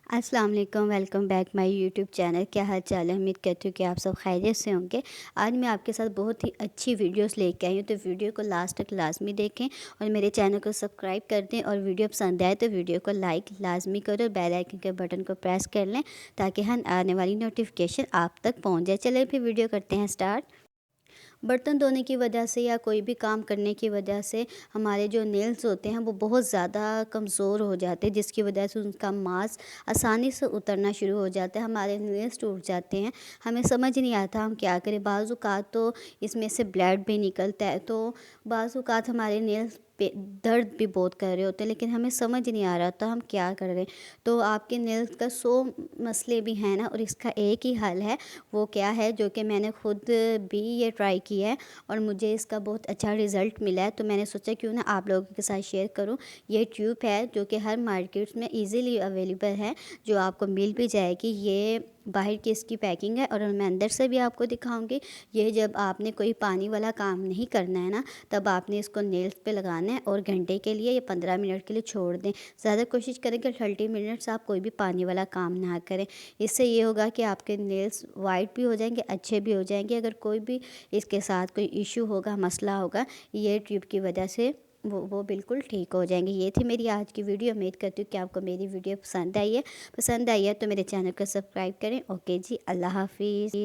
अस्सलाम वालेकुम, welcome back my YouTube channel. क्या हाल चाल है? उम्मीद करती हूँ कि आप सब खैरियत से होंगे। आज मैं आपके साथ बहुत ही अच्छी वीडियोस लेके आई हूँ, तो वीडियो को लास्ट तक लाजमी देखें और मेरे चैनल को सब्सक्राइब कर दें। और वीडियो पसंद आए तो वीडियो को लाइक लाजमी करो और बेल आइकन के बटन को प्रेस कर लें ताकि हर आने वाली नोटिफिकेशन आप तक पहुँच जाए। चलिए फिर वीडियो करते हैं स्टार्ट। बर्तन धोने की वजह से या कोई भी काम करने की वजह से हमारे जो नेल्स होते हैं वो बहुत ज़्यादा कमज़ोर हो जाते हैं, जिसकी वजह से उनका मांस आसानी से उतरना शुरू हो जाता है, हमारे नेल्स टूट जाते हैं। हमें समझ नहीं आता हम क्या करें। बाज़ औक़ात तो इसमें से ब्लड भी निकलता है, तो बाज़ औक़ात हमारे नेल्स पे दर्द भी बहुत कर रहे होते हैं, लेकिन हमें समझ नहीं आ रहा तो हम क्या कर रहे हैं। तो आपके नेल्स का 100 मसले भी हैं ना, और इसका एक ही हल है। वो क्या है, जो कि मैंने ख़ुद भी ये ट्राई किया है और मुझे इसका बहुत अच्छा रिज़ल्ट मिला है, तो मैंने सोचा क्यों ना आप लोगों के साथ शेयर करूं। ये ट्यूब है जो कि हर मार्केट्स में इजीली अवेलेबल है, जो आपको मिल भी जाएगी। ये बाहर की इसकी पैकिंग है और मैं अंदर से भी आपको दिखाऊंगी। ये जब आपने कोई पानी वाला काम नहीं करना है ना, तब आपने इसको नेल्स पे लगाना है और घंटे के लिए या 15 मिनट के लिए छोड़ दें। ज़्यादा कोशिश करें कि 30 मिनट्स आप कोई भी पानी वाला काम ना करें। इससे ये होगा कि आपके नेल्स वाइट भी हो जाएंगे, अच्छे भी हो जाएंगे। अगर कोई भी इसके साथ कोई इशू होगा, मसला होगा, ये ट्यूब की वजह से वो बिल्कुल ठीक हो जाएंगे। ये थी मेरी आज की वीडियो। उम्मीद करती हूँ कि आपको मेरी वीडियो पसंद आई है। तो मेरे चैनल को सब्सक्राइब करें। ओके जी, अल्लाह हाफिज़।